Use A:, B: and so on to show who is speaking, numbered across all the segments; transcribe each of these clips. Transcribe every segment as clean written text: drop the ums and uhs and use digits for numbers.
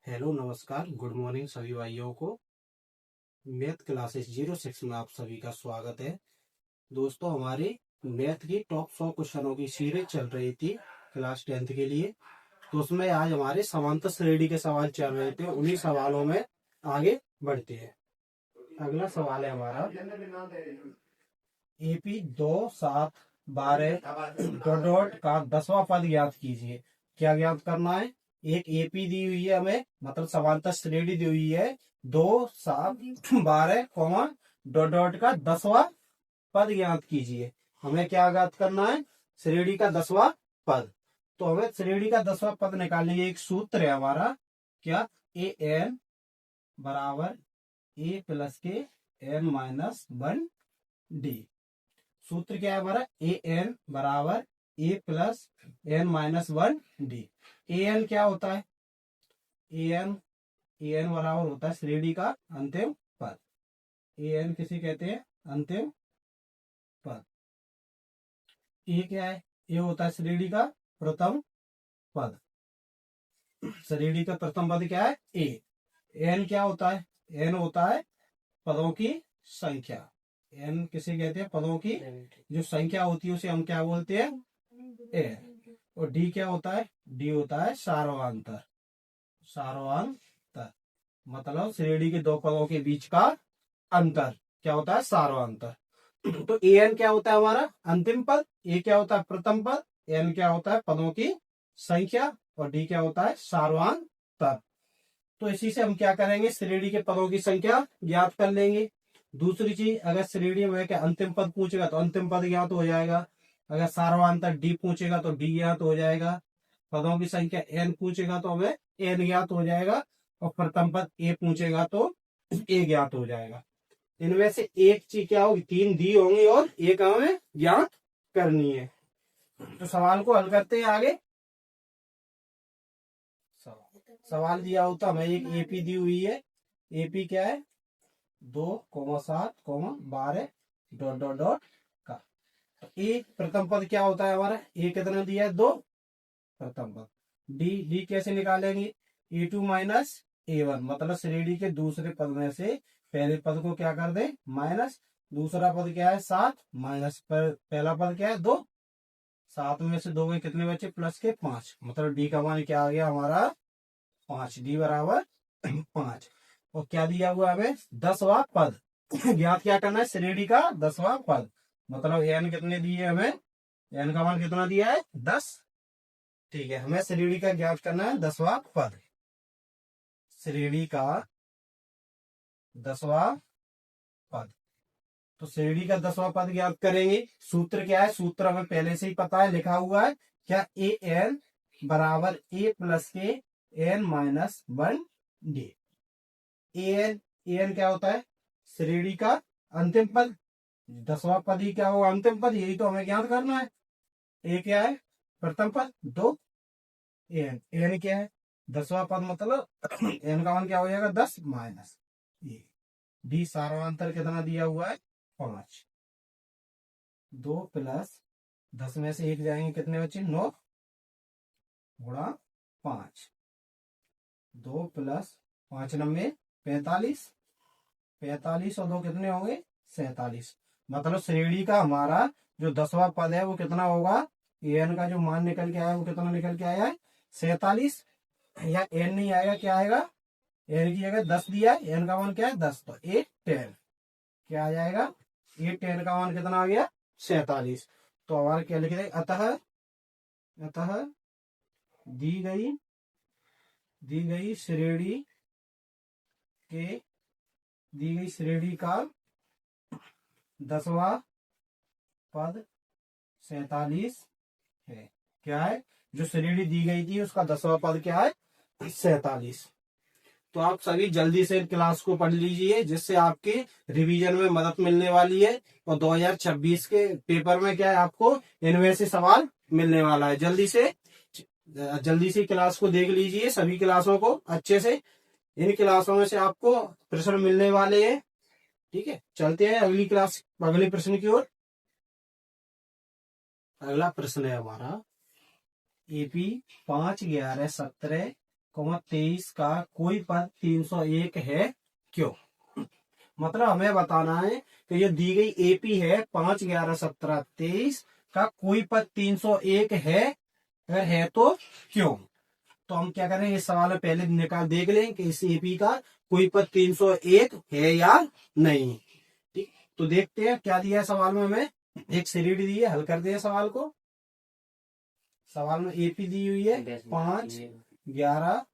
A: Hello नमस्कार good morning सभी भाइयों को। मैथ क्लासेस 06 में आप सभी का स्वागत है। दोस्तों हमारी मैथ की टॉप 100 क्वेश्चनों की सीरीज चल रही थी क्लास 10th के लिए। तो उसमें आज हमारे समांतर श्रेणी के सवाल चल रहे थे, उन्हीं सवालों में आगे बढ़ते हैं। अगला सवाल है हमारा AP 2 7 12 डॉट का 10वां पद ज्ञात कीजिए। क्या ज्ञात करना है? एक एपी दी हुई है हमें, मतलब समांतर श्रेणी दी हुई है 2 7 12 डॉट डॉट का 10वां पद ज्ञात कीजिए। हमें क्या ज्ञात करना है? श्रेणी का 10वां पद। तो हमें श्रेणी का 10वां पद निकालने के एक सूत्र है हमारा, क्या? ए एन बराबर ए प्लस के एन माइनस 1 डी। सूत्र क्या है हमारा? ए एन बराबर ए plus N minus 1 D. A N क्या होता है? ए एन बराबर होता है श्रेणी का अंतिम पद। ए एन किसे कहते हैं? अंतिम पद। ए क्या है? ए होता है श्रेणी का प्रथम पद। श्रेणी का प्रथम पद क्या है? ए। एन क्या होता है? एन होता है पदों की संख्या। एन किसे कहते हैं? पदों की जो संख्या होती है उसे हम क्या बोलते हैं? ए। और डी क्या होता है? डी होता है सार्वंतर। सार्वंतर मतलब श्रेणी के दो पदों के बीच का अंतर क्या होता है? सार्वंतर। तो ए एन क्या होता है? हमारा अंतिम पद। ए क्या होता है? प्रथम पद। एन क्या होता है? पदों की संख्या। और डी क्या होता है? सार्वंतर। तो इसी से हम क्या करेंगे? श्रेणी के पदों की संख्या ज्ञात कर लेंगे। दूसरी चीज, अगर श्रेणी में क्या अंतिम पद पूछेगा तो अंतिम पद ज्ञात हो जाएगा। अगर सार्वंतर डी पूछेगा तो डी ज्ञात हो जाएगा। पदों की संख्या एन पूछेगा तो हमें एन ज्ञात हो जाएगा। और प्रथम पद ए पूछेगा तो ए ज्ञात हो जाएगा। इनमें से एक चीज क्या होगी? 3 दी होंगी और एक हमें ज्ञात करनी है। तो सवाल को हल करते हैं आगे। सवाल दिया होता हमें एक एपी दी हुई है। एपी क्या है? 2,7,12 डॉट डॉट डॉट का। ए प्रथम पद क्या होता है हमारा? ए कितना दिया है? 2 प्रथम पद। डी कैसे निकालेंगे? ए2 माइनस ए1 मतलब श्रेणी के दूसरे पद में से पहले पद को क्या कर दे? माइनस। दूसरा पद क्या है? 7 माइनस पहला पद क्या है? 2। 7 में से 2 के कितने बचे? प्लस के 5। मतलब डी का मान क्या आ गया हमारा? 5। डी बराबर 5। और क्या दिया हुआ हमें? 10वां पद। ज्ञात क्या करना है? श्रेणी का 10वां पद। मतलब एन कितने दिए हमें? एन का मान कितना दिया है? 10। ठीक है, हमें श्रेणी का ज्ञात करना है 10वां पद। श्रेणी का 10वां पद। तो श्रेणी का 10वां पद ज्ञात करेंगे। सूत्र क्या है? सूत्र हमें पहले से ही पता है, लिखा हुआ है। क्या? ए एन बराबर ए प्लस के N minus 1 D. A N क्या होता है? श्रेणी का अंतिम पद। 10वां पद ही क्या होगा? अंतिम पद। यही तो हमें ज्ञात करना है। ए क्या है? प्रथम पद। 2 एन। एन क्या है? 10वां पद मतलब एन का मान क्या हो जाएगा? 10 माइनस ए। डी सार्वंतर कितना दिया हुआ है? 5। 2 प्लस 10 में से 1 जाएंगे, कितने बचे? 9 गुणा 5। 2 प्लस 5 नंबे 45। 45 और 2 कितने होंगे? 47। मतलब श्रेणी का हमारा जो 10वां पद है वो कितना होगा? एन का जो मान निकल के आया वो कितना निकल के आया है? 47। या एन नहीं आएगा, क्या आएगा? एन की जगह 10 दिया है, एन का मान क्या है? 10। तो 8 10 क्या आ जाएगा? 8 10 का मान कितना आ गया? 47। तो हमारा क्या लिख दें? अतः दी गई श्रेणी का 10वां पद 47 है। क्या है? जो श्रेणी दी गई थी उसका 10वां पद क्या है? 47। तो आप सभी जल्दी से क्लास को पढ़ लीजिए, जिससे आपके रिवीजन में मदद मिलने वाली है। और 2026 के पेपर में क्या है? आपको इनमें से सवाल मिलने वाला है। जल्दी से क्लास को देख लीजिए, सभी क्लासों को अच्छे से। इन क्लासों में से आपको प्रश्न मिलने वाले हैं। ठीक है, चलते हैं अगली क्लास, अगले प्रश्न की ओर। अगला प्रश्न है हमारा एपी 5 11 17 23 का कोई पद 301 है क्यों। मतलब हमें बताना है कि ये दी गई एपी है 5, 11, 17, 23 का कोई पद 301 है, अगर है तो क्यों। तो हम क्या करें, इस सवाल में पहले निकाल देख लें कि इस एपी का कोई पद 301 है या नहीं। ठीक, तो देखते हैं क्या दिया है सवाल में हमें। एक सीरीडी दी है, हल कर दिया सवाल को। सवाल में एपी दी हुई है 5, 11,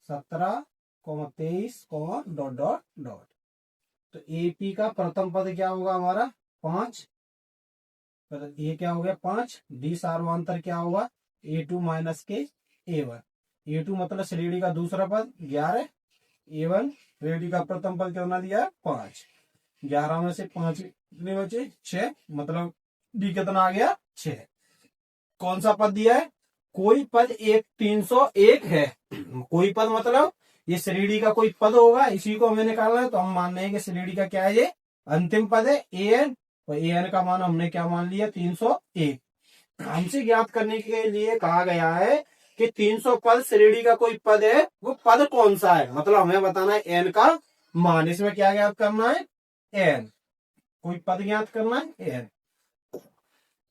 A: 17, 23, डॉट डॉट डॉट। तो एपी का प्रथम पद क्या होगा हमारा 5, ये क्या हो गया 5, डी सार्वंतर क्या होगा A2 माइनस के A1। A2 मतलब श्रेणी का दूसरा पद 11, A1 श्रेणी का प्रथम पद कितना दिया है 5। 11 में से 5 कितने बचे 6, मतलब डी कितना आ गया 6। कौन सा पद दिया है, कोई पद 301 है। कोई पद मतलब ये श्रेणी का कोई पद होगा, इसी को हमें निकालना है। तो हम मान रहे हैं कि श्रेणी का क्या है, ये अंतिम पद है an, और an का मान हमने क्या मान लिया 301। हमसे ज्ञात करने के लिए कहा गया है कि 300 पद श्रेणी का कोई पद है, वो पद कौन सा है। मतलब हमें बताना है n का मान। इसमें क्या ज्ञात करना है n, कोई पद ज्ञात करना है n।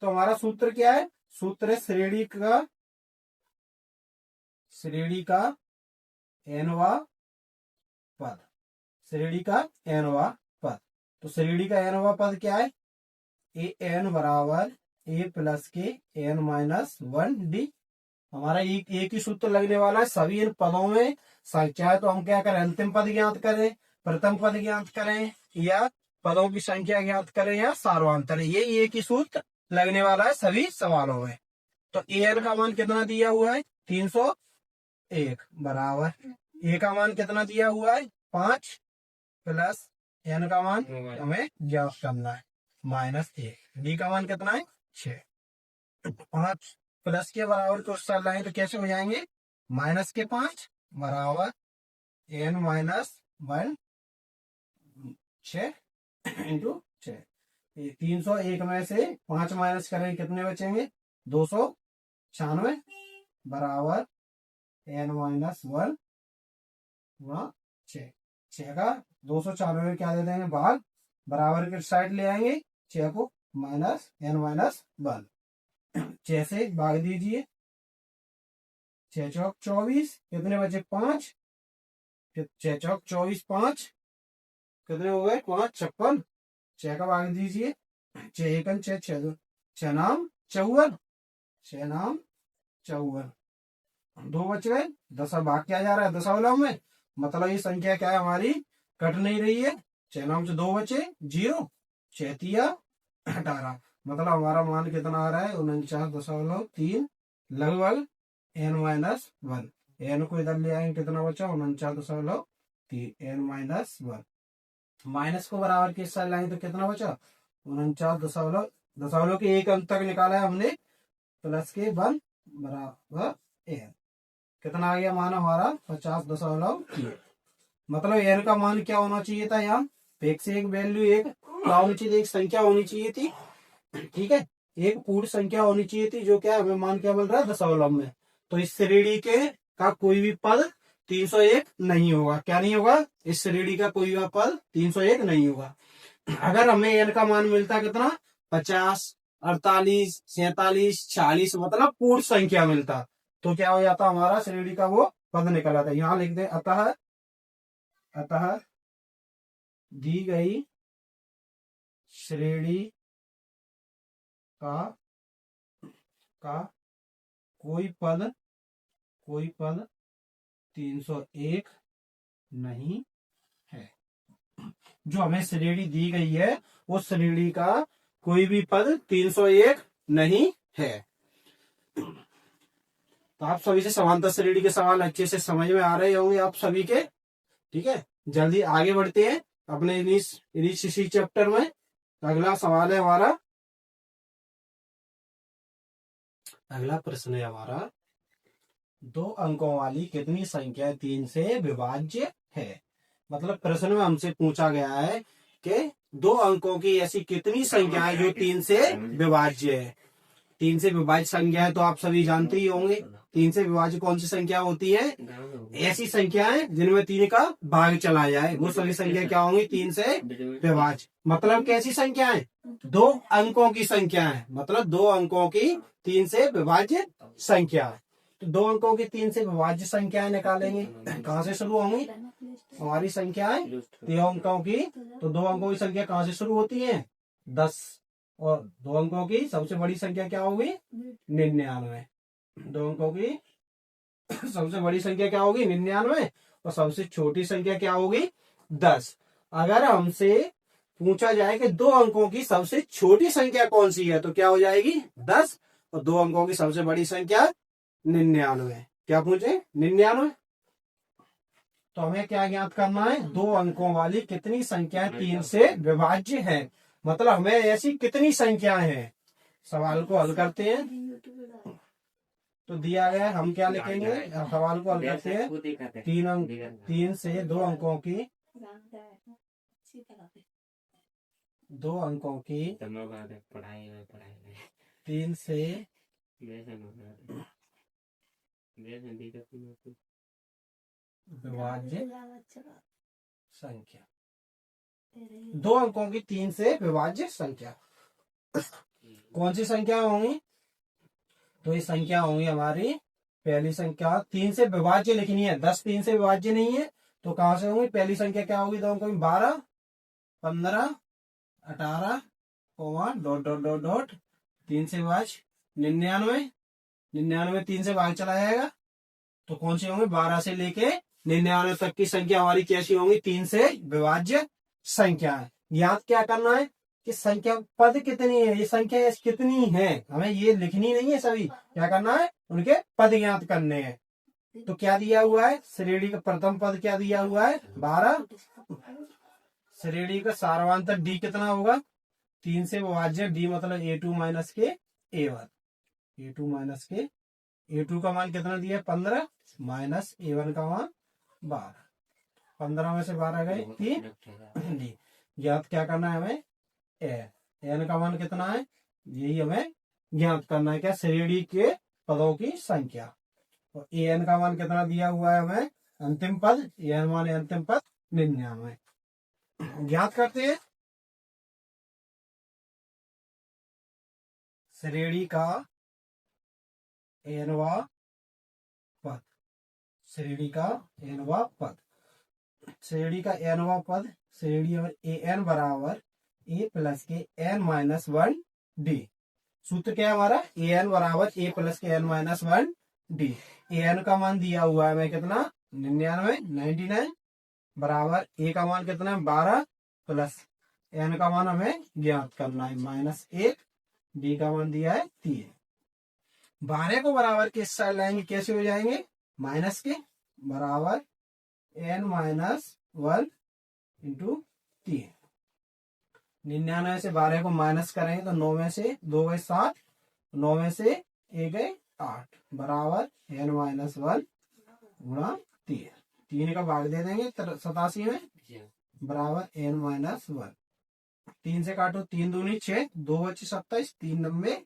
A: तो हमारा सूत्र क्या है, सूत्र है श्रेणी का nवा पद, श्रेणी का nवा पद। तो श्रेणी का nवा पद क्या है, an बराबर a प्लस के n माइनस 1 डी। हमारा एक ही सूत्र लगने वाला है सभी इन पदों में। चाहे तो हम क्या करें, अंतिम पद ज्ञात करें, प्रथम पद ज्ञात करें, या पदों की संख्या ज्ञात करें, या सार्वंतर, ये एक ही सूत्र लगने वाला है सभी सवालों में। तो an का मान कितना दिया हुआ है 301 बराबर a का मान कितना दिया हुआ है 5 प्लस n का मान हमें ज्ञात करना है माइनस 1, डी का मान कितना है 6। 5 प्लस के बराबर को उस साल लाएं तो कैसे हो जाएंगे, माइनस के 5 बराबर n माइनस 1 6 इंटू 6। 301 में से 5 माइनस करेंगे कितने बचेंगे 296 बराबर n माइनस 1 6। 6 का 296 में क्या दे देंगे भाग, बराबर के साइड ले आएंगे 6 को, माइनस n माइनस 1। 6 से भाग दीजिए, 6 चौक 24, कितने बचे 5, 6 चौक 24 5 कितने हो गए 5 56। 6 का भाग दीजिए, 6 एकन 6 6 नाम 54, 6 नाम 54, 2 बच गए। 10 भाग क्या जा रहा है दशमलव में, मतलब ये संख्या क्या है हमारी कट नहीं रही है। 6 नाम से 2 बचे 0, 6 तिया 18, मतलब हमारा मान कितना आ रहा है 49.3 लगभग n माइनस 1। n को इधर ले आएंगे कितना बचा 49.3 n माइनस 1। माइनस को बराबर के साथ लाएंगे तो कितना बचा 49 के एक अंक तक निकाला है हमने, प्लस के 1 बराबर n। कितना आ गया मान हमारा 50.3। मतलब n का मान क्या होना चाहिए था, यहाँ एक से एक वैल्यू एक क्या होनी चाहिए, एक संख्या होनी चाहिए थी। ठीक है, एक पूर्ण संख्या होनी चाहिए थी, जो क्या हमें मान क्या मिल रहा है दशमलव में। तो इस श्रेणी के का कोई भी पद 301 नहीं होगा। क्या नहीं होगा, इस श्रेणी का कोई भी पद 301 नहीं होगा। अगर हमें n का मान मिलता कितना 50, 48, 47, 46, मतलब पूर्ण संख्या मिलता, तो क्या हो जाता हमारा श्रेणी का वो पद निकल आता। यहां लिख दे अतः दी गई श्रेणी का कोई पद 301 नहीं है। जो हमें श्रेणी दी गई है उस श्रेणी का कोई भी पद 301 नहीं है। तो आप सभी से समांतर श्रेणी के सवाल अच्छे से समझ में आ रहे होंगे आप सभी के। ठीक है, जल्दी आगे बढ़ते हैं अपने इसी चैप्टर में। अगला सवाल है हमारा, अगला प्रश्न है हमारा 2 अंकों वाली कितनी संख्या 3 से विभाज्य है। मतलब प्रश्न में हमसे पूछा गया है कि 2 अंकों की ऐसी कितनी संख्या है जो 3 से विभाज्य है। तीन से विभाज्य संख्या है तो आप सभी जानते ही होंगे। तीन से विभाज्य कौन सी संख्या होती है? ऐसी संख्याएं जिनमें तीन का भाग चला जाए, वो सभी संख्या क्या होंगी? तीन से विभाज्य। मतलब कैसी संख्याएं? दो अंकों की संख्या है, मतलब दो अंकों की तीन से विभाज्य संख्या है। तो दो अंकों की तीन से विभाज्य संख्याएं निकालेंगे। कहाँ से शुरू होंगी हमारी संख्याएं? दो अंकों की। तो दो अंकों की संख्या कहाँ से शुरू होती है? 10। और दो अंकों की सबसे बड़ी संख्या क्या होगी? 99। दो अंकों की सबसे बड़ी संख्या क्या होगी? 99। और सबसे छोटी संख्या क्या होगी? 10। अगर हमसे पूछा जाए कि दो अंकों की सबसे छोटी संख्या कौन सी है, तो क्या हो जाएगी? 10। और दो अंकों की सबसे बड़ी संख्या 99। क्या पूछे? 99। तो हमें क्या ज्ञात करना है? दो अंकों वाली कितनी संख्या तीन से विभाज्य है, मतलब हमें ऐसी कितनी संख्याएं हैं। सवाल को हल करते हैं। तो दिया गया, हम क्या लिखेंगे? सवाल को हल करते हैं। तीन से दो अंकों की तीन से विभाज्य संख्या, दो अंकों की तीन से विभाज्य संख्या कौन सी संख्या होंगी? तो ये संख्या होंगी हमारी, पहली संख्या तीन से विभाज्य लिखनी है, 10 तीन से विभाज्य नहीं है, तो कहां से होंगी? पहली संख्या क्या होगी? दो अंकों में 12, 15, 18, डॉट डॉट डॉट डॉट तीन से विभाज्य 99। 99 तीन से भाग चला जाएगा, तो कौन सी होंगी? 12 से लेके 99 तक की संख्या हमारी कैसी होंगी? तीन से विभाज्य संख्या है। याद क्या करना है कि संख्या पद कितनी है, ये संख्या कितनी है, हमें ये लिखनी नहीं है। सभी क्या करना है? उनके पद ज्ञात करने हैं। तो क्या दिया हुआ है? श्रेणी का प्रथम पद क्या दिया हुआ है? 12। श्रेणी का सार्वधातुक डी कितना होगा? तीन से विभाज्य डी, मतलब A2 माइनस के A1। A2 माइनस के A2 का मान कितना दिया? 15 माइनस A1 का मान 12। 15 में से 12 गए 3 डी। ज्ञात क्या करना है हमें? एन का मान कितना है? यही हमें ज्ञात करना है। क्या? श्रेणी के पदों की संख्या। और एन का मान कितना दिया हुआ है हमें? अंतिम पद। एन मान अंतिम पद 99। ज्ञात करते हैं। श्रेणी का एनवा पद, श्रेणी का एनवा पद, श्रेणी का एनवा पद, श्रेणी में ए एन बराबर ए प्लस के एन माइनस 1 डी। सूत्र क्या है हमारा? ए एन बराबर ए प्लस के N minus 1 D. A N का मान दिया हुआ है हमें कितना? 99 बराबर ए का मान कितना है? 12 प्लस एन का मान हमें ज्ञात करना है -1, डी का मान दिया है 3। 12 को बराबर के इस साइड लाएंगे, कैसे हो जाएंगे? माइनस के बराबर एन माइनस 1 इंटू 3। 99 से 12 को माइनस करेंगे तो 9 में से 2 गए 7, 9 में से 1 गए 8 बराबर एन माइनस 1 गुणा 3। 3 का भाग दे देंगे 87 में बराबर एन माइनस 1। 3 से काटो, 3 दूनी 6, 2 बचे 27, 3 नब्बे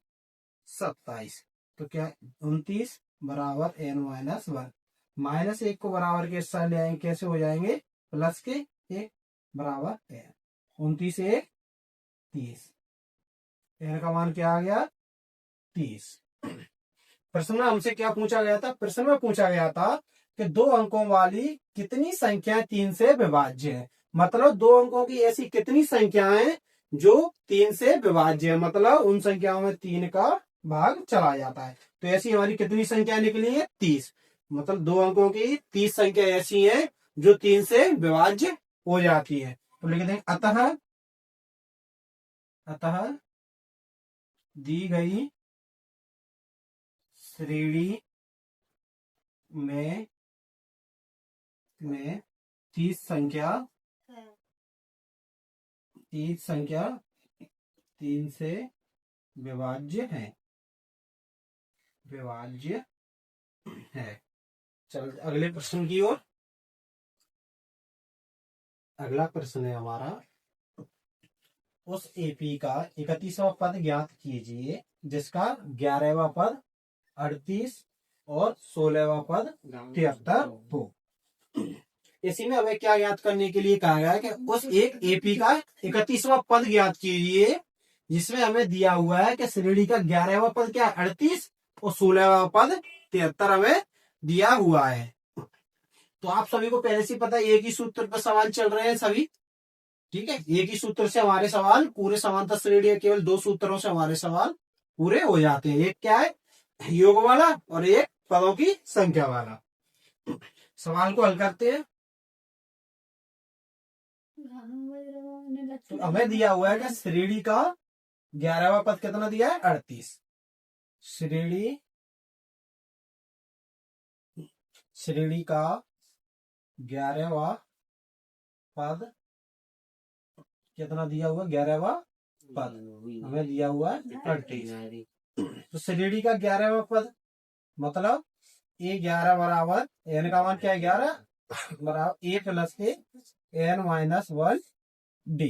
A: 27। तो क्या? 29 बराबर एन माइनस 1। -1 को बराबर के इस साइड ले आएंगे, कैसे हो जाएंगे? प्लस के 1 बराबर एन। 29 से 1 30। एन का मान क्या आ गया? 30। प्रश्न में हमसे क्या पूछा गया था? प्रश्न में पूछा गया था कि दो अंकों वाली कितनी संख्या तीन से विभाज्य है, मतलब दो अंकों की ऐसी कितनी संख्याएं जो तीन से विभाज्य है, मतलब उन संख्याओं में 3 का भाग चला जाता है। तो ऐसी हमारी कितनी संख्या निकली है? 30। मतलब दो अंकों की 30 संख्या ऐसी है जो 3 से विभाज्य हो जाती है। तो लिख देंगे अतः दी गई श्रेणी में 30 संख्या 3 से विभाज्य है। चल अगले प्रश्न की ओर। अगला प्रश्न है हमारा उस एपी का 31वां पद ज्ञात कीजिए जिसका 11वां पद 38 और 16वां पद 73 हो। इसी में हमें क्या ज्ञात करने के लिए कहा गया है कि उस एक एपी का 31वां पद ज्ञात कीजिए जिसमें हमें दिया हुआ है कि श्रेणी का 11वां पद क्या है 38 और 16वां पद 73 हमें दिया हुआ है। तो आप सभी को पहले से पता है एक ही सूत्र पर सवाल चल रहे हैं सभी, ठीक है। एक ही सूत्र से हमारे सवाल पूरे समांतर श्रेणी है, केवल 2 सूत्रों से हमारे सवाल पूरे हो जाते हैं। एक क्या है योग वाला और एक पदों की संख्या वाला। सवाल को हल करते हैं। तो हमें दिया हुआ है कि श्रेणी का 11वां पद कितना दिया है 38। श्रेणी का 11वां पद कितना दिया हुआ 11वां पद हमें दिया हुआ है 38। तो श्रेणी का 11वां पद मतलब A11 बराबर n का मान क्या है 11 बराबर A प्लस के n माइनस 1 D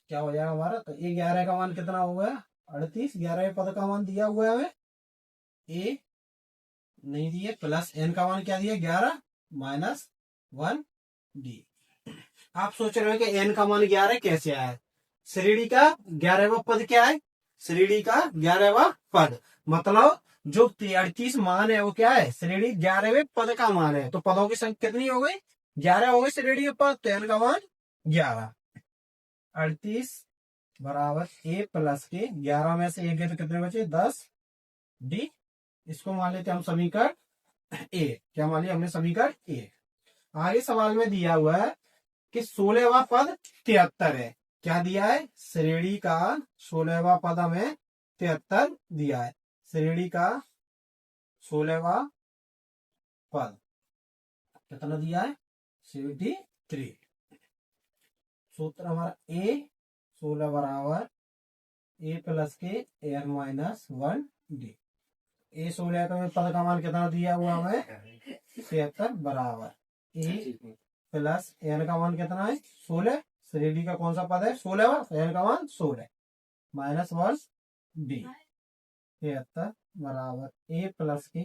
A: क्या हो जाएगा हमारा। तो A11 का मान कितना हो गया 38, 11वें पद का मान दिया हुआ है हमें A नहीं दिए, प्लस n का मान क्या दिया 11 माइनस 1 D। आप सोच रहे हो कि n का मान 11 कैसे आया। श्रेणी का 11वां पद क्या है, श्रेणी का 11वां पद मतलब जो 38 मान है वो क्या है श्रेणी 11वें पद का मान है। तो पदों की संख्या कितनी हो गई 11 हो गई श्रेणी के पद, तो n का मान 11। 38 बराबर A प्लस के 11 में से 1 गए तो कितने बचे 10 D। इसको मान लेते हम समीकरण A। क्या मान लिया हमने समीकरण A। आगे सवाल में दिया हुआ है कि 16वां पद 73 है। क्या दिया है श्रेणी का 16वां पद हमें 73 दिया है। श्रेणी का 16वां पद कितना दिया है 73। सूत्र हमारा A 16 बराबर A प्लस के n माइनस 1 D। A 16 का पद का मान कितना दिया हुआ हमें 73 बराबर A प्लस n का मान कितना है 16। श्रेणी का कौन सा पद है 16वां, n का मान 16 माइनस 1 D 73 बराबर A प्लस के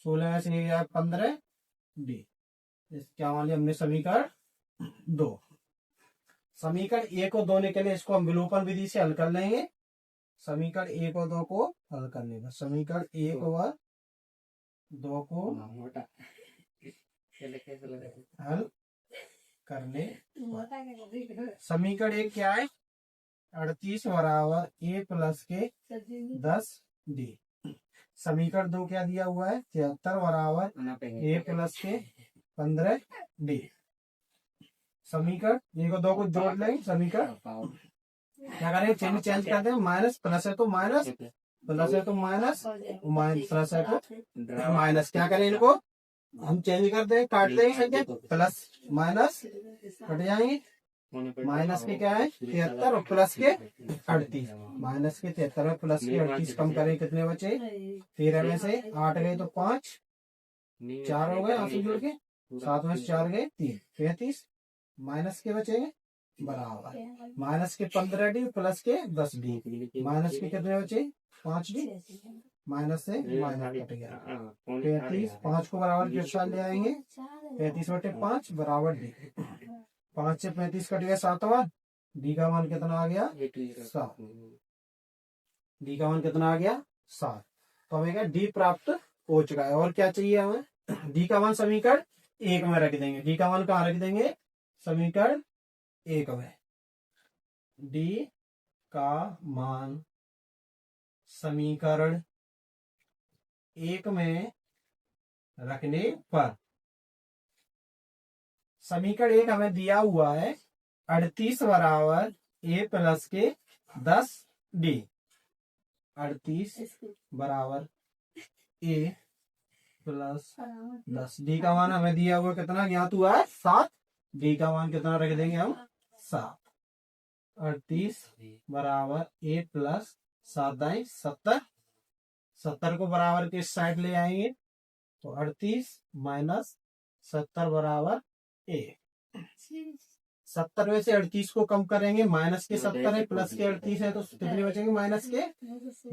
A: 16 में से 15 D। क्या मान लिया हमने समीकरण 2। समीकरण 1 और 2 के लिए इसको हम विलोपन विधि से हल कर लेंगे। समीकरण 1 और 2 को हल करने पर समीकरण 1 और 2 को हल करने समीकरण 1 क्या है 38 बराबर A प्लस के 10 D। समीकरण 2 क्या दिया हुआ है 73 बराबर A प्लस के 15 D। समीकरण 1 और 2 को जोड़ लेंगे। समीकरण क्या करेंगे चेंज कर दें, माइनस प्लस है तो माइनस, प्लस है तो माइनस, प्लस है तो माइनस। क्या करें इनको हम चेंज कर दें, काट देंगे, प्लस माइनस कट जाएंगे। माइनस के क्या है 73 और प्लस के 38। माइनस के 73 और प्लस के 38 कम करें कितने बचे 13 में से 8 गए तो 5, 4 हो गए आपसे जुड़ के 7 में से 4 गए 3, 35 माइनस के बचेंगे बराबर माइनस के 15 D प्लस के 10 D। माइनस के कितने बचे 5 D, माइनस से माइनस कट गया 35। 5 को बराबर के साथ ले आएंगे 35/5 बराबर D। 5 से 35 कट गया 7वां। D का मान कितना आ गया 7। D का मान कितना आ गया 7। तो हमें क्या D प्राप्त हो चुका है। और क्या चाहिए हमें D का मान समीकरण 1 में रख देंगे। D का मान कहाँ रख देंगे समीकरण 1 में। D का मान समीकरण 1 में रखने पर समीकरण 1 हमें दिया हुआ है 38 बराबर A प्लस के 10 D। 38 बराबर A प्लस 10 D का मान हमें दिया हुआ कितना ज्ञात हुआ है 7। D का मान कितना रख देंगे हम 7। 38 बराबर A प्लस 7 70। 70 को बराबर के साइड ले आएंगे तो 38 माइनस 70 बराबर A। 70 में से 38 को कम करेंगे, माइनस के 70 है प्लस के 38 है, तो कितने बचेंगे माइनस के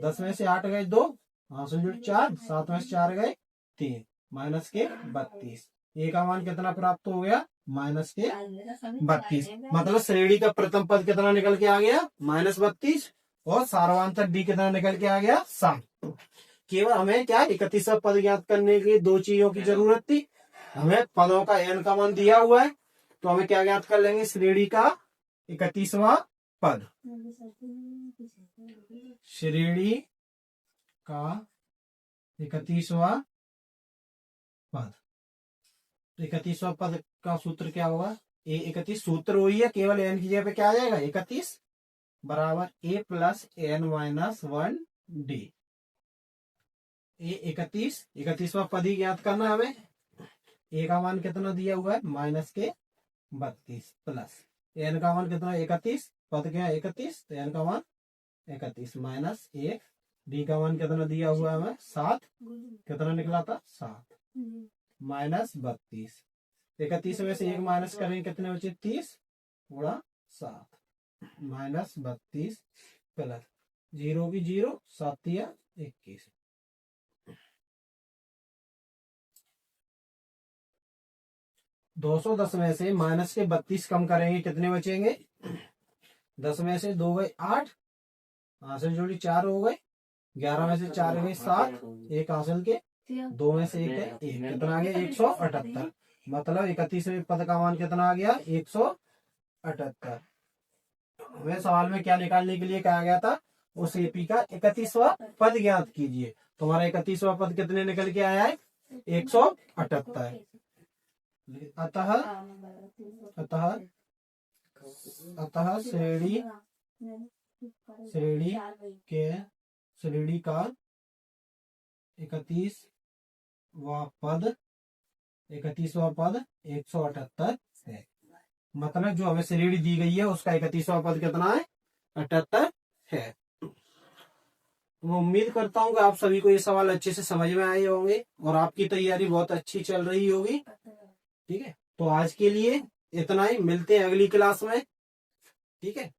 A: 10 में से 8 गए 2, 4, 7 में से 4 गए 3, माइनस के 32। ए का मान कितना प्राप्त हो गया माइनस के 32। मतलब श्रेणी का प्रथम पद कितना निकल के आ गया -32 और सार्वधातुक डी कितना निकल के आ गया 7। केवल हमें क्या 31वां पद ज्ञात करने के लिए दो चीजों की जरूरत थी। हमें पदों का एन का मान दिया हुआ है, तो हमें क्या ज्ञात कर लेंगे श्रेणी का 31वां पद। श्रेणी का 31वां पद। 31वां पद का सूत्र क्या होगा, ए 31 सूत्र वही है, केवल एन की जगह पे क्या आ जाएगा 31 बराबर ए प्लस एन माइनस 1 डी। ए 31वां पद ही ज्ञात करना है हमें। ए का मान कितना दिया हुआ है माइनस के 32 प्लस एन का मान कितना 31, पद क्या है 31, तो एन का मान 31 माइनस 1, डी का मान कितना दिया हुआ है हमें 7, कितना निकला था 7 माइनस 32। 31 में से 1 माइनस करेंगे कितने बचे 30 गुणा 7 माइनस 32 प्लस 0 की 0, 7 या 21। 210 में से माइनस के 32 कम करेंगे कितने बचेंगे, 10 में से 2 गए 8, हासिल जोड़ी 4 हो गए, 11 में से 4 गए 7, एक हासिल के 2 में से 1 है 1, कितना आ गया 178। मतलब 31वें पद का मान कितना आ गया 178। हमें सवाल में क्या निकालने के लिए कहा गया था, उस एपी का 31वां पद ज्ञात कीजिए। तुम्हारा 31वां पद कितने निकल के आया है 178। अतः अतः अतः श्रेणी का 31वां पद 178 है। मतलब जो हमें श्रेणी दी गई है उसका 31वां पद कितना है 78 है। मैं उम्मीद करता हूँ कि आप सभी को ये सवाल अच्छे से समझ में आए होंगे और आपकी तैयारी बहुत अच्छी चल रही होगी। ठीक है, तो आज के लिए इतना ही, मिलते हैं अगली क्लास में। ठीक है।